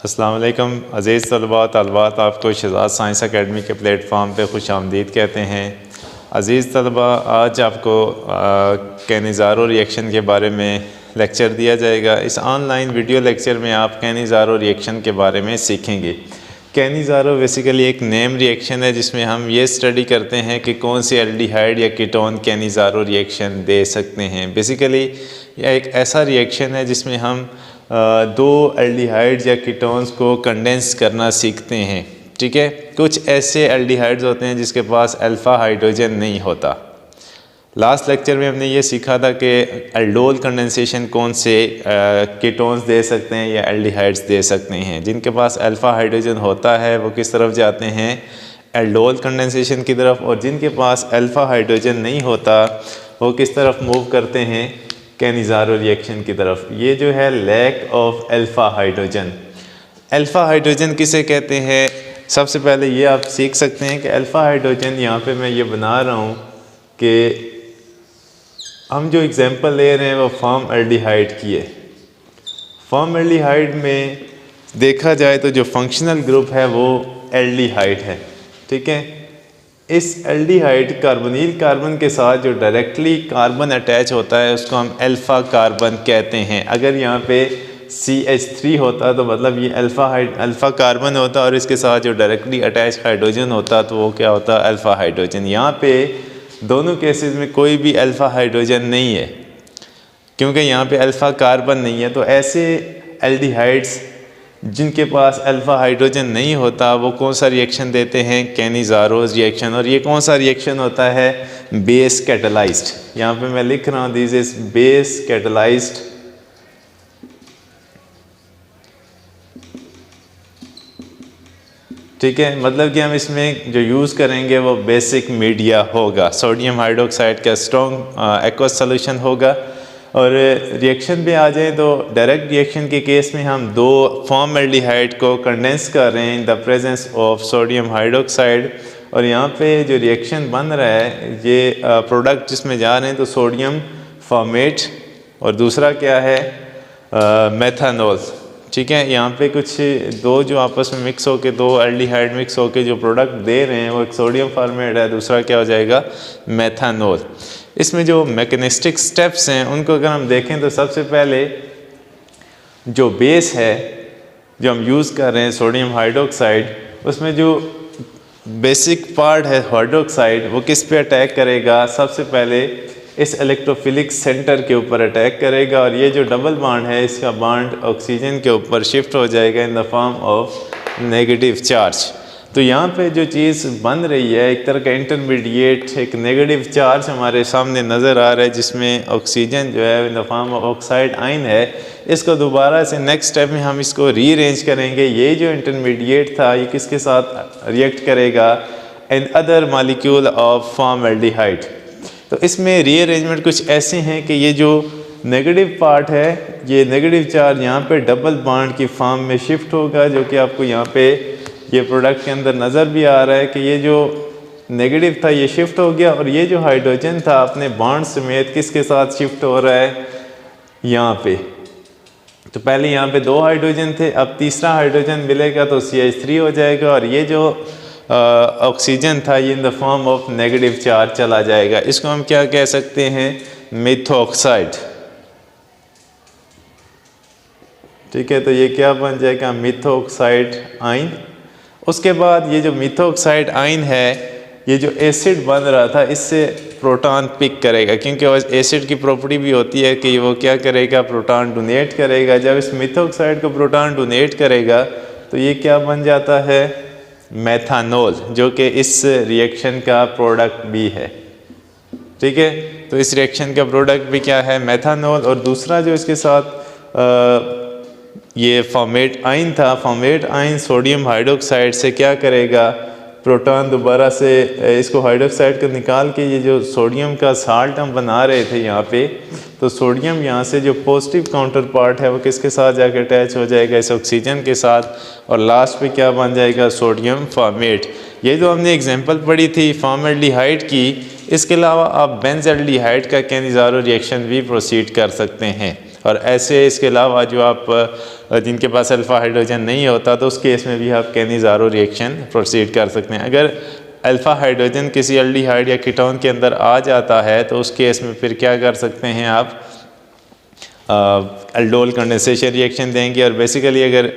अस्सलाम वालेकुम अज़ीज़ तलबा तलबात, आपको शहज़ाद साइंस अकेडमी के प्लेटफॉर्म पे खुश आमदीद कहते हैं। अज़ीज़ तलबा, आज आपको कैनिज़ारो रिएक्शन के बारे में लेक्चर दिया जाएगा। इस ऑनलाइन वीडियो लेक्चर में आप कैनिज़ारो रिएक्शन के बारे में सीखेंगे। कैनिज़ारो बेसिकली एक नेम रिएक्शन है जिसमें हम ये स्टडी करते हैं कि कौन सी एल्डिहाइड या कीटोन कैनिज़ारो रिएक्शन दे सकते हैं। बेसिकली यह एक ऐसा रिएक्शन है जिसमें हम दो एल्डिहाइड्स या कीटोन्स को कंडेंस करना सीखते हैं। ठीक है, कुछ ऐसे एल्डिहाइड्स होते हैं जिसके पास अल्फ़ा हाइड्रोजन नहीं होता। लास्ट लेक्चर में हमने ये सीखा था कि एल्डोल कंडेंसेशन कौन से कीटोन्स दे सकते हैं या एल्डिहाइड्स दे सकते हैं। जिनके पास अल्फ़ा हाइड्रोजन होता है वो किस तरफ जाते हैं, एल्डोल कंडेंसेशन की तरफ, और जिनके पास अल्फ़ा हाइड्रोजन नहीं होता वो किस तरफ मूव करते हैं, कैनिज़ारो रिएक्शन की तरफ। ये जो है lack of alpha hydrogen. Alpha hydrogen किसे कहते हैं, सबसे पहले ये आप सीख सकते हैं कि अल्फ़ा हाइड्रोजन, यहाँ पे मैं ये बना रहा हूँ कि हम जो एग्जांपल ले रहे हैं वो फॉर्मल्डिहाइड की है। फॉर्मल्डिहाइड में देखा जाए तो जो फंक्शनल ग्रुप है वो एल्डिहाइड है। ठीक है, इस एल्डिहाइड कार्बोनिल कार्बन के साथ जो डायरेक्टली कार्बन अटैच होता है उसको हम अल्फ़ा कार्बन कहते हैं। अगर यहाँ पे CH3 होता तो मतलब ये अल्फ़ा कार्बन होता, और इसके साथ जो डायरेक्टली अटैच हाइड्रोजन होता तो वो क्या होता, अल्फ़ा हाइड्रोजन। यहाँ पे दोनों केसेस में कोई भी अल्फ़ा हाइड्रोजन नहीं है क्योंकि यहाँ पे अल्फ़ा कार्बन नहीं है। तो ऐसे एल्डिहाइड्स जिनके पास अल्फ़ा हाइड्रोजन नहीं होता वो कौन सा रिएक्शन देते हैं, कैनिज़ारोज़ रिएक्शन। और ये कौन सा रिएक्शन होता है, बेस कैटलाइज्ड। यहाँ पे मैं लिख रहा हूँ दिस इज बेस कैटलाइज्ड ठीक है, मतलब कि हम इसमें जो यूज़ करेंगे वो बेसिक मीडिया होगा, सोडियम हाइड्रोक्साइड का स्ट्रॉन्ग एक्वस सोल्यूशन होगा। और रिएक्शन पे आ जाए तो डायरेक्ट रिएक्शन के केस में हम दो फॉर्मल्डिहाइड को कंडेंस कर रहे हैं in the presence of sodium hydroxide. और यहाँ पे जो रिएक्शन बन रहा है ये प्रोडक्ट जिसमें जा रहे हैं तो सोडियम फॉर्मेट और दूसरा क्या है, मेथानॉल। ठीक है, यहाँ पे कुछ दो जो आपस में मिक्स होके, दो एल्डिहाइड मिक्स होके जो प्रोडक्ट दे रहे हैं वो एक सोडियम फॉर्मेट है, दूसरा क्या हो जाएगा, मेथानॉल। इसमें जो मैकेनिस्टिक स्टेप्स हैं उनको अगर हम देखें तो सबसे पहले जो बेस है जो हम यूज़ कर रहे हैं सोडियम हाइड्रोक्साइड, उसमें जो बेसिक पार्ट है हाइड्रोक्साइड वो किस पे अटैक करेगा, सबसे पहले इस इलेक्ट्रोफिलिक सेंटर के ऊपर अटैक करेगा। और ये जो डबल बॉन्ड है इसका बॉन्ड ऑक्सीजन के ऊपर शिफ्ट हो जाएगा in the form of negative charge. तो यहाँ पे जो चीज़ बन रही है एक तरह का इंटरमीडिएट, एक नेगेटिव चार्ज हमारे सामने नज़र आ रहा है जिसमें ऑक्सीजन जो है in the form of oxide ion है। इसको दोबारा से नेक्स्ट स्टेप में हम इसको रीअरेंज करेंगे। ये जो इंटरमीडिएट था ये किसके साथ रिएक्ट करेगा, another molecule of formaldehyde. तो इसमें रीअरेंजमेंट कुछ ऐसे हैं कि ये जो नेगेटिव पार्ट है ये नेगेटिव चार्ज यहाँ पे डबल बॉन्ड की फॉर्म में शिफ्ट होगा, जो कि आपको यहाँ पे ये प्रोडक्ट के अंदर नज़र भी आ रहा है कि ये जो नेगेटिव था ये शिफ्ट हो गया, और ये जो हाइड्रोजन था अपने बॉन्ड समेत किसके साथ शिफ्ट हो रहा है, यहाँ पे। तो पहले यहाँ पे दो हाइड्रोजन थे, अब तीसरा हाइड्रोजन मिलेगा तो CH3 हो जाएगा, और ये जो ऑक्सीजन था ये in the form of negative charge चला जाएगा। इसको हम क्या कह सकते हैं, मिथॉक्साइड। ठीक है, तो ये क्या बन जाएगा, मिथॉक्साइड आयन। उसके बाद ये जो मिथॉक्साइड आयन है ये जो एसिड बन रहा था इससे प्रोटॉन पिक करेगा, क्योंकि एसिड की प्रॉपर्टी भी होती है कि वो क्या करेगा, प्रोटॉन डोनेट करेगा। जब इस मिथॉक्साइड को प्रोटॉन डोनेट करेगा तो ये क्या बन जाता है, मेथानॉल, जो कि इस रिएक्शन का प्रोडक्ट भी है। ठीक है, तो इस रिएक्शन का प्रोडक्ट भी क्या है, मेथानॉल। और दूसरा जो इसके साथ ये फॉर्मेट आयन था, फॉर्मेट आयन सोडियम हाइड्रोक्साइड से क्या करेगा, प्रोटॉन दोबारा से इसको हाइड्रोक्साइड को निकाल के ये जो सोडियम का साल्ट हम बना रहे थे यहाँ पे, तो सोडियम यहाँ से जो पॉजिटिव काउंटर पार्ट है वो किसके साथ जाकर अटैच हो जाएगा, इस ऑक्सीजन के साथ, और लास्ट पे क्या बन जाएगा, सोडियम फॉर्मेट। ये जो हमने एग्जांपल पढ़ी थी फॉर्मल्डिहाइड की, इसके अलावा आप बेंजल्डिहाइड का कैनिज़ारो रिएक्शन भी प्रोसीड कर सकते हैं। और ऐसे इसके अलावा जो आप जिनके पास अल्फ़ा हाइड्रोजन नहीं होता तो उस केस में भी आप कैनिज़ारो रिएक्शन प्रोसीड कर सकते हैं। अगर अल्फ़ा हाइड्रोजन किसी एल्डिहाइड या कीटोन के अंदर आ जाता है तो उस केस में फिर क्या कर सकते हैं आप, एल्डोल कंडेंसेशन रिएक्शन देंगे। और बेसिकली अगर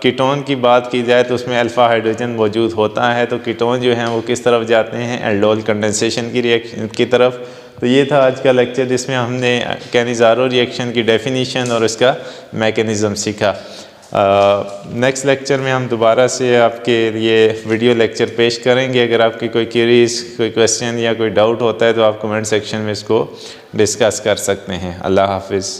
कीटोन की बात की जाए तो उसमें अल्फ़ा हाइड्रोजन मौजूद होता है, तो कीटोन जो हैं वो किस तरफ जाते हैं, एल्डोल कंडेंसेशन की रिएक्शन की तरफ। तो ये था आज का लेक्चर जिसमें हमने कैनिज़ारो रिएक्शन की डेफिनीशन और इसका मैकेनिज़्म सीखा। नेक्स्ट लेक्चर में हम दोबारा से आपके लिए वीडियो लेक्चर पेश करेंगे। अगर आपकी कोई क्वेरीज, कोई क्वेश्चन या कोई डाउट होता है तो आप कमेंट सेक्शन में इसको डिस्कस कर सकते हैं। अल्लाह हाफिज़।